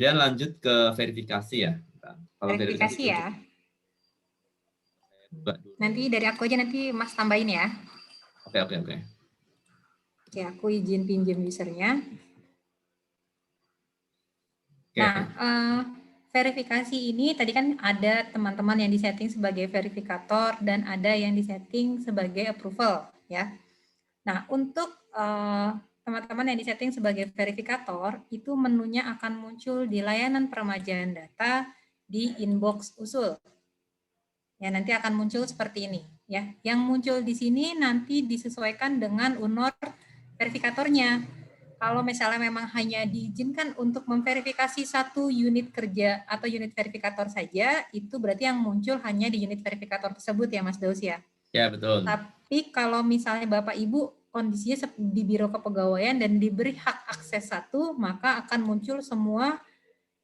Kemudian lanjut ke verifikasi ya. Kalau verifikasi Verifikasi ya. Nanti dari aku aja, nanti Mas tambahin ya. Oke. Oke, aku izin pinjam usernya. Oke. Nah, verifikasi ini tadi kan ada teman-teman yang disetting sebagai verifikator dan ada yang disetting sebagai approval ya. Nah, untuk teman-teman yang disetting sebagai verifikator itu menunya akan muncul di layanan peremajaan data di inbox usul. Ya, nanti akan muncul seperti ini ya. Yang muncul di sini nanti disesuaikan dengan UNOR verifikatornya. Kalau misalnya memang hanya diizinkan untuk memverifikasi satu unit kerja atau unit verifikator saja, itu berarti yang muncul hanya di unit verifikator tersebut ya Mas Daus ya. Ya, betul. Tapi kalau misalnya Bapak Ibu kondisinya di Biro Kepegawaian dan diberi hak akses satu, maka akan muncul semua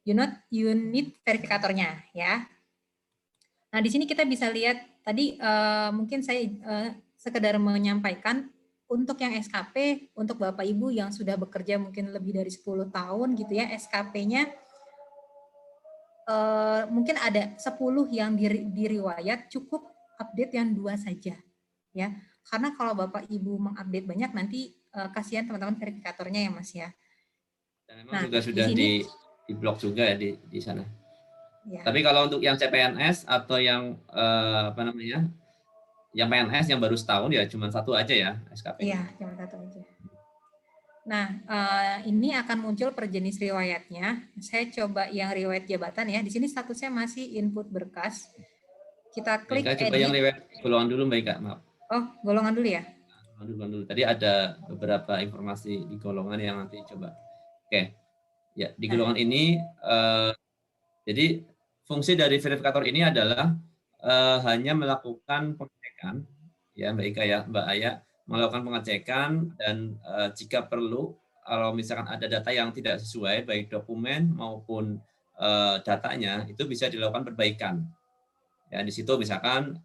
unit verifikatornya ya. Nah, di sini kita bisa lihat tadi mungkin saya sekedar menyampaikan untuk yang SKP, untuk Bapak Ibu yang sudah bekerja mungkin lebih dari 10 tahun gitu ya, SKP-nya mungkin ada 10 yang diriwayat, cukup update yang 2 saja. Ya, karena kalau Bapak Ibu mengupdate banyak nanti kasihan teman-teman verifikatornya ya Mas ya. Dan memang juga sudah di blok juga ya di sana. Ya. Tapi kalau untuk yang CPNS atau yang yang PNS yang baru setahun ya cuma satu aja ya SKP. Iya, cuma satu aja. Nah, ini akan muncul per jenis riwayatnya. Saya coba yang riwayat jabatan ya. Di sini statusnya masih input berkas. Kita klik Mbak Ika, coba edit. yang riwayat golongan dulu Mbak Ika, maaf. Oh, golongan dulu ya? Golongan dulu. Tadi ada beberapa informasi di golongan yang nanti coba. Oke. Ya, di golongan ini jadi fungsi dari verifikator ini adalah hanya melakukan pengecekan ya Mbak Ika ya, Mbak Aya, melakukan pengecekan dan jika perlu kalau misalkan ada data yang tidak sesuai baik dokumen maupun datanya itu bisa dilakukan perbaikan. Ya di situ misalkan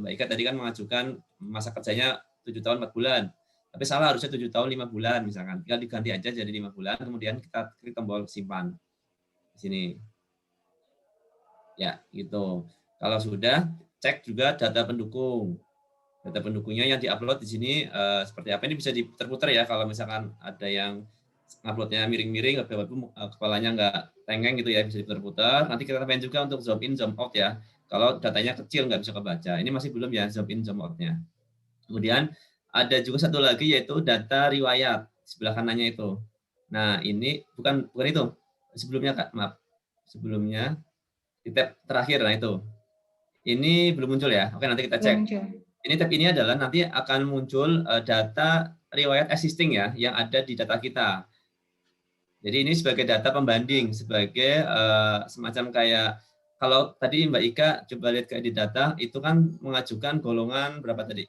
Mbak Ika tadi kan mengajukan masa kerjanya 7 tahun 4 bulan. Tapi salah harusnya 7 tahun 5 bulan misalkan. Tinggal diganti aja jadi 5 bulan kemudian kita klik tombol simpan di sini. Ya, gitu. Kalau sudah, cek juga data pendukung. Data pendukungnya yang diupload di sini seperti apa, ini bisa diputar-putar ya kalau misalkan ada yang uploadnya miring-miring, kepalanya nggak tengeng gitu ya, bisa diputar-putar. Nanti kita tambahin juga untuk zoom in, zoom out ya. Kalau datanya kecil nggak bisa kebaca. Ini masih belum ya zoom in, zoom out-nya. Kemudian ada juga satu lagi yaitu data riwayat sebelah kanannya itu. Nah ini bukan itu. Sebelumnya Kak, maaf. Sebelumnya di tab terakhir, nah itu. Ini belum muncul ya. Oke, nanti kita cek. Ini tab ini adalah nanti akan muncul data riwayat existing ya, yang ada di data kita. Jadi ini sebagai data pembanding, sebagai semacam kayak, kalau tadi Mbak Ika coba lihat ke edit data, itu kan mengajukan golongan berapa tadi?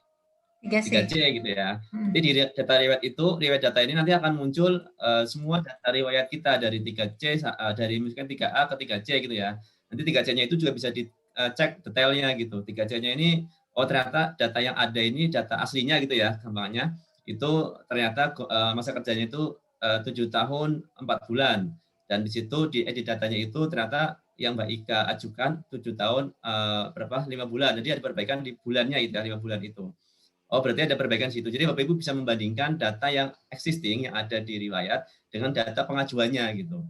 3C gitu ya. Jadi di data riwayat itu, riwayat data ini nanti akan muncul semua data riwayat kita dari 3C, dari misalkan 3A ke 3C gitu ya. Nanti 3C-nya itu juga bisa dicek detailnya gitu. 3C-nya ini, oh ternyata data yang ada ini data aslinya gitu ya, gampangnya. Itu ternyata masa kerjanya itu 7 tahun 4 bulan. Dan di situ di edit datanya itu ternyata yang Mbak Ika ajukan 7 tahun 5 bulan. Jadi ada perbaikan di bulannya itu ya, 5 bulan itu. Oh, berarti ada perbaikan situ. Jadi Bapak Ibu bisa membandingkan data yang existing yang ada di riwayat dengan data pengajuannya gitu.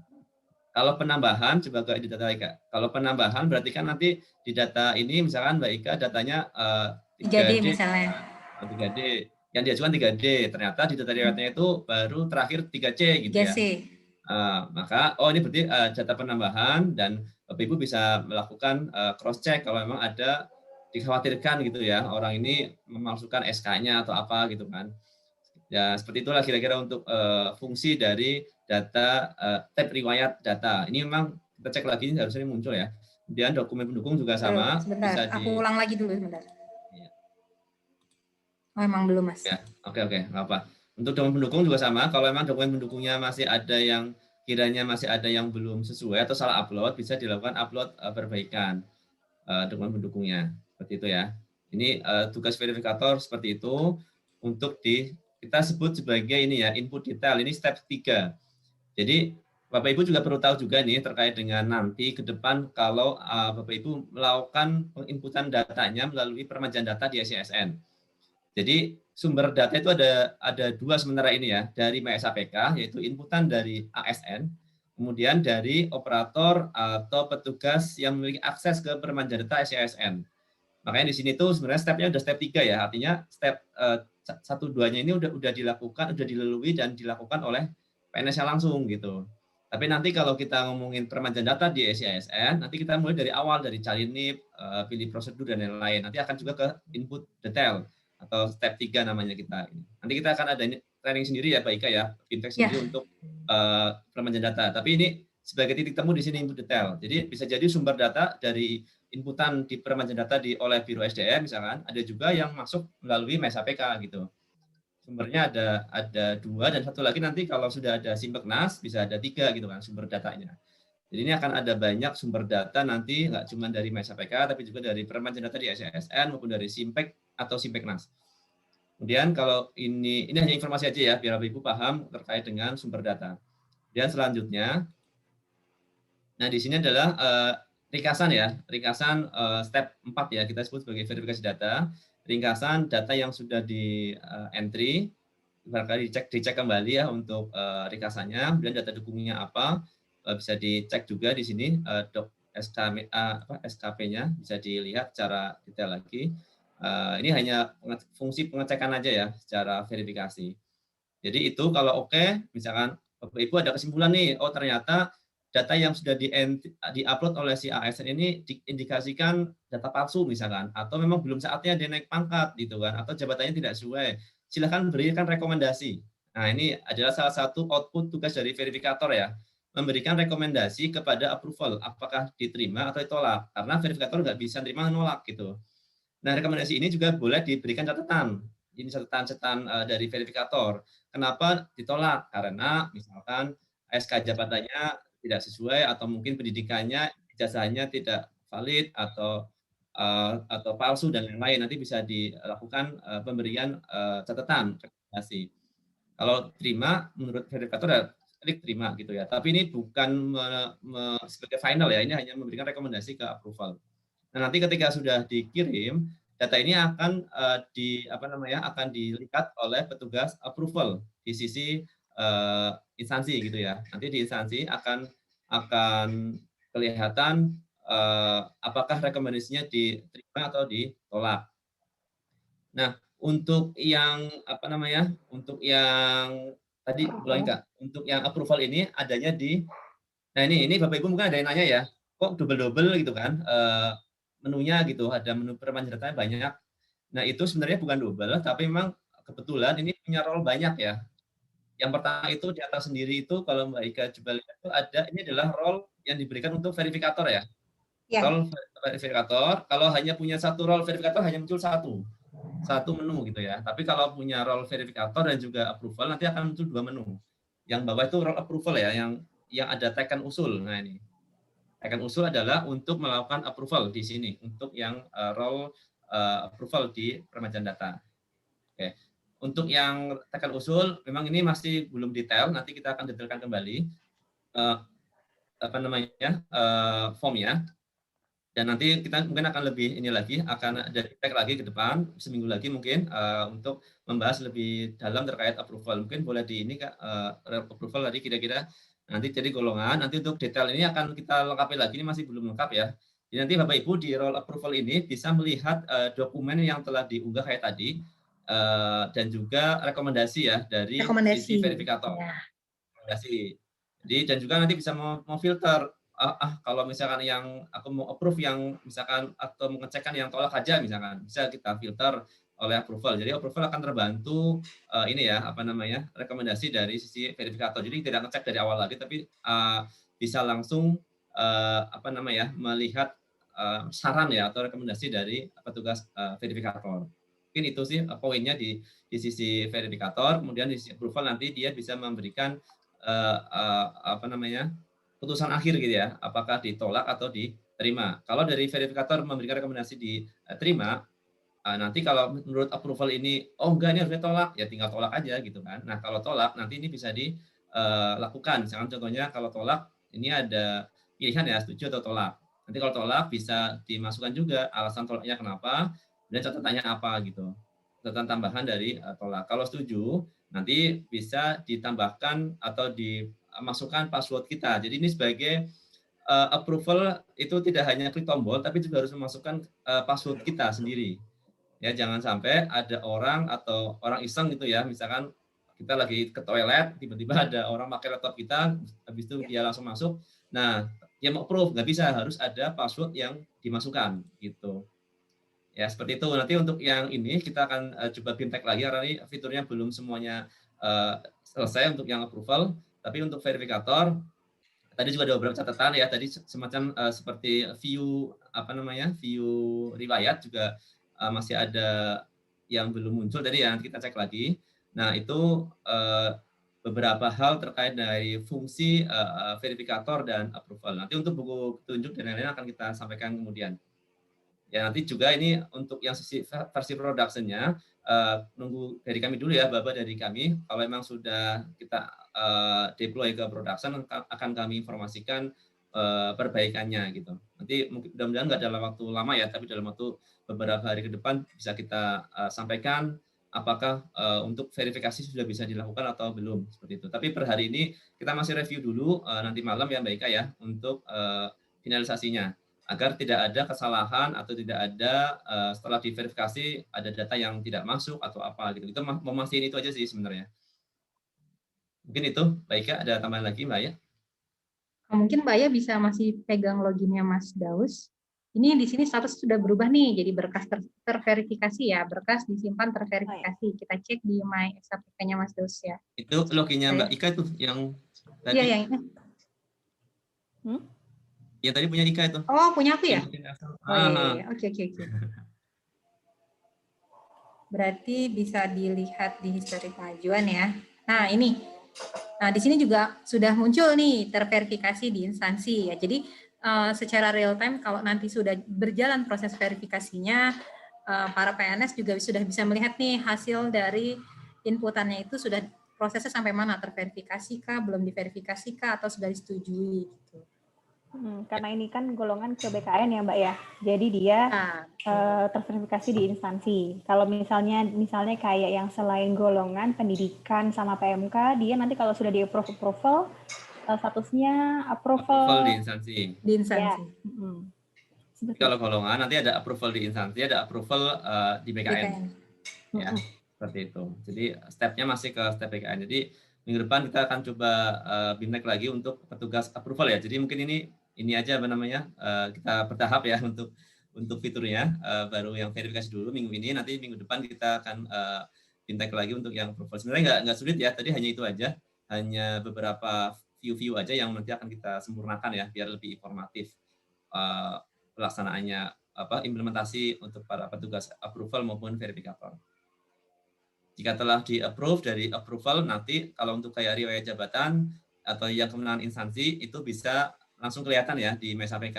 Kalau penambahan, coba ke di data Ika. Kalau penambahan berarti kan nanti di data ini misalkan Mbak Ika datanya 3D misalnya. 3D. Yang diajukan 3D. Ternyata di data riwayatnya itu baru terakhir 3C gitu ya. Maka ini berarti data penambahan dan Bapak Ibu bisa melakukan cross check kalau memang ada dikhawatirkan gitu ya, orang ini memalsukan SK-nya atau apa gitu kan. Ya, seperti itulah kira-kira untuk fungsi dari data tab riwayat data. Ini memang kita cek lagi, ini harusnya muncul ya. Kemudian dokumen pendukung juga sama. Sebentar, bisa aku ulang lagi dulu sebentar. Ya. Oh, emang belum, Mas. Ya, oke, nggak apa. Untuk dokumen pendukung juga sama. Kalau memang dokumen pendukungnya masih ada yang kiranya masih ada yang belum sesuai atau salah upload, bisa dilakukan upload perbaikan dokumen pendukungnya. Seperti itu ya. Ini tugas verifikator seperti itu untuk kita sebut sebagai ini ya, input detail. Ini step 3. Jadi Bapak Ibu juga perlu tahu juga nih terkait dengan nanti ke depan kalau Bapak Ibu melakukan penginputan datanya melalui permajaan data di SISN. Jadi sumber data itu ada dua sementara ini ya, dari MySAPK yaitu inputan dari ASN, kemudian dari operator atau petugas yang memiliki akses ke permajaan data SISN. Makanya di sini tuh sebenarnya stepnya udah step 3 ya, artinya step 1 2-nya ini udah dilakukan, udah dilalui dan dilakukan oleh PNS-nya langsung gitu. Tapi nanti kalau kita ngomongin permajaan data di SISN, nanti kita mulai dari awal, dari cari NIP, pilih prosedur dan lain-lain. Nanti akan juga ke input detail atau step 3 namanya kita. Nanti kita akan ada training sendiri ya Pak Ika ya, fintech Ya, sendiri untuk permajaan data. Tapi ini sebagai titik temu di sini input detail. Jadi bisa jadi sumber data dari inputan di permajaan data oleh Biro SDM misalkan, ada juga yang masuk melalui MySAPK gitu. Sumbernya ada 2 dan satu lagi nanti kalau sudah ada Simpeknas bisa ada 3 gitu kan sumber datanya. Jadi ini akan ada banyak sumber data nanti nggak cuma dari MySAPK tapi juga dari permajaan data di SISN maupun dari Simpek atau Simpeknas. Kemudian kalau ini hanya informasi aja ya biar Bapak Ibu paham terkait dengan sumber data. Dan selanjutnya, nah di sini adalah ringkasan ya, ringkasan step 4 ya, kita sebut sebagai verifikasi data, ringkasan data yang sudah di entry, barangkali dicek kembali ya untuk ringkasannya, kemudian data dukungnya apa, bisa dicek juga di sini SKP-nya, bisa dilihat secara detail lagi. Ini hanya fungsi pengecekan aja ya, secara verifikasi. Jadi itu kalau oke, misalkan Bapak Ibu ada kesimpulan nih, oh ternyata data yang sudah di-upload oleh si ASN ini diindikasikan data palsu misalkan, atau memang belum saatnya dia naik pangkat gitu kan, atau jabatannya tidak sesuai. Silakan berikan rekomendasi. Nah, ini adalah salah satu output tugas dari verifikator ya, memberikan rekomendasi kepada approval, apakah diterima atau ditolak. Karena verifikator nggak bisa terima nolak gitu. Nah, rekomendasi ini juga boleh diberikan catatan. Ini catatan dari verifikator. Kenapa ditolak? Karena misalkan SK jabatannya tidak sesuai atau mungkin pendidikannya, ijazahnya tidak valid atau palsu dan lain-lain. Nanti bisa dilakukan pemberian catatan rekomendasi. Kalau terima, menurut verifikator ya klik terima gitu ya. Tapi ini bukan sebagai final ya. Ini hanya memberikan rekomendasi ke approval. Nah, nanti ketika sudah dikirim, data ini akan akan dilihat oleh petugas approval di sisi instansi gitu ya. Nanti di instansi akan kelihatan apakah rekomendasinya diterima atau ditolak. Nah, untuk yang untuk yang tadi ulangi Kak, untuk yang approval ini adanya nah ini Bapak Ibu mungkin ada yang nanya ya, kok double-double gitu kan menunya gitu, ada menu permajaan datanya banyak. Nah, itu sebenarnya bukan double, tapi memang kebetulan ini punya role banyak ya. Yang pertama itu di atas sendiri itu kalau Mbak Ika coba lihat itu ada, ini adalah role yang diberikan untuk verifikator ya. ya, Role verifikator, kalau hanya punya satu role verifikator hanya muncul satu menu gitu ya. Tapi kalau punya role verifikator dan juga approval nanti akan muncul 2 menu. Yang bawah itu role approval ya, yang ada tekan usul. Nah ini. Tekan usul adalah untuk melakukan approval di sini untuk yang role approval di permajaan data. Oke. Untuk yang tekan usul memang ini masih belum detail, nanti kita akan detailkan kembali formnya. Dan nanti kita mungkin akan lebih ini lagi, akan ada feedback lagi ke depan, seminggu lagi mungkin untuk membahas lebih dalam terkait approval. Mungkin boleh di ini Kak, approval tadi kira-kira nanti jadi golongan, nanti untuk detail ini akan kita lengkapi lagi, ini masih belum lengkap ya. Jadi nanti Bapak Ibu di role approval ini bisa melihat dokumen yang telah diunggah kayak tadi, dan juga rekomendasi ya dari sisi verifikator. Ya. Rekomendasi. Jadi dan juga nanti bisa mau filter kalau misalkan yang aku mau approve yang misalkan atau mengecekkan yang tolak aja misalkan bisa kita filter oleh approval. Jadi approval akan terbantu ini ya rekomendasi dari sisi verifikator. Jadi tidak ngecek dari awal lagi tapi bisa langsung melihat saran ya atau rekomendasi dari petugas verifikator. Mungkin itu sih poinnya di sisi verifikator. Kemudian di sisi approval nanti dia bisa memberikan putusan akhir gitu ya, apakah ditolak atau diterima. Kalau dari verifikator memberikan rekomendasi diterima, nanti kalau menurut approval ini, oh enggak ini harus ditolak, ya tinggal tolak aja gitu kan. Nah kalau tolak nanti ini bisa lakukan. Misalkan contohnya kalau tolak, ini ada pilihan ya, setuju atau tolak. Nanti kalau tolak bisa dimasukkan juga alasan tolaknya kenapa, dan catatannya apa gitu. Catatan tambahan dari tolak. Kalau setuju, nanti bisa ditambahkan atau dimasukkan password kita. Jadi ini sebagai approval itu tidak hanya klik tombol, tapi juga harus memasukkan password kita sendiri. Ya, jangan sampai ada orang atau orang iseng gitu ya, misalkan kita lagi ke toilet, tiba-tiba ada orang pakai laptop kita, habis itu dia langsung masuk. Nah, dia mau approve, nggak bisa, harus ada password yang dimasukkan gitu. Ya, seperti itu. Nanti untuk yang ini kita akan coba bimtek lagi karena ini fiturnya belum semuanya selesai untuk yang approval, tapi untuk verifikator tadi juga ada beberapa catatan ya, tadi semacam seperti view apa namanya, view riwayat juga masih ada yang belum muncul tadi ya, nanti kita cek lagi. Nah, itu beberapa hal terkait dari fungsi verifikator dan approval. Nanti untuk buku petunjuk dan lain-lain akan kita sampaikan kemudian. Ya, nanti juga ini untuk yang sisi versi production-nya nunggu dari kami dulu ya, Baba dari kami. Kalau memang sudah kita deploy ke production akan kami informasikan perbaikannya gitu. Nanti mudah-mudahan nggak dalam waktu lama ya, tapi dalam waktu beberapa hari ke depan bisa kita sampaikan apakah untuk verifikasi sudah bisa dilakukan atau belum seperti itu. Tapi per hari ini kita masih review dulu nanti malam ya Mbak Ika ya untuk finalisasinya agar tidak ada kesalahan atau tidak ada setelah diverifikasi ada data yang tidak masuk atau apa gitu. Itu memastikan itu aja sih sebenarnya. Mungkin itu, Mbak Ika, ada tambahan lagi Mbak ya? Mungkin Mbak ya bisa masih pegang loginnya Mas Daus. Ini di sini status sudah berubah nih, jadi berkas terverifikasi ya, berkas disimpan terverifikasi. Kita cek di My SAPK-nya Mas Daus ya. Itu loginnya Mbak Ika itu yang tadi. Iya, yang Ya tadi punya Ika itu. Oh, punya aku ya? Oh iya. Oke. Berarti bisa dilihat di histori pengajuan ya. Nah, ini. Nah, di sini juga sudah muncul nih terverifikasi di instansi ya. Jadi secara real time kalau nanti sudah berjalan proses verifikasinya, para PNS juga sudah bisa melihat nih hasil dari inputannya itu sudah prosesnya sampai mana, terverifikasi kah, belum diverifikasi kah, atau sudah disetujui gitu. Karena ini kan golongan ke BKN ya Mbak ya, jadi dia terverifikasi di instansi. Kalau misalnya kayak yang selain golongan pendidikan sama PMK, dia nanti kalau sudah di approval statusnya approval di instansi. Di instansi. Ya. Kalau golongan nanti ada approval di instansi, ada approval di BKN. Ya, seperti itu. Jadi stepnya masih ke step BKN. Jadi minggu depan kita akan coba bimtek lagi untuk petugas approval ya. Jadi mungkin ini aja apa namanya, kita bertahap ya untuk fiturnya, baru yang verifikasi dulu minggu ini, nanti minggu depan kita akan bimtek lagi untuk yang approval. Sebenarnya nggak sulit ya, tadi hanya itu aja, hanya beberapa view aja yang nanti akan kita sempurnakan ya, biar lebih informatif pelaksanaannya, implementasi untuk para petugas approval maupun verifikator. Jika telah di-approve dari approval, nanti kalau untuk kayak riwayat jabatan atau yang kemenangan instansi, itu bisa langsung kelihatan ya di MySAPK.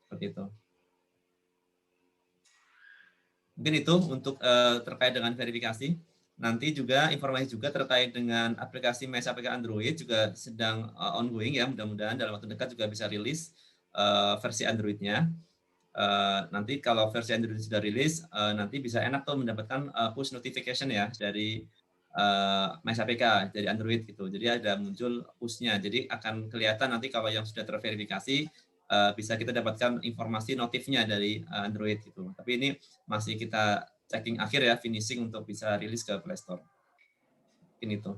Seperti itu. Mungkin itu untuk terkait dengan verifikasi. Nanti juga informasi juga terkait dengan aplikasi MySAPK Android juga sedang ongoing ya, mudah-mudahan dalam waktu dekat juga bisa rilis versi Android-nya. Nanti kalau versi Android sudah rilis, nanti bisa enak tuh mendapatkan push notification ya dari MySAPK dari Android gitu. Jadi ada muncul push-nya. Jadi akan kelihatan nanti kalau yang sudah terverifikasi bisa kita dapatkan informasi notifnya dari Android gitu. Tapi ini masih kita checking akhir ya, finishing untuk bisa rilis ke Play Store. Mungkin itu.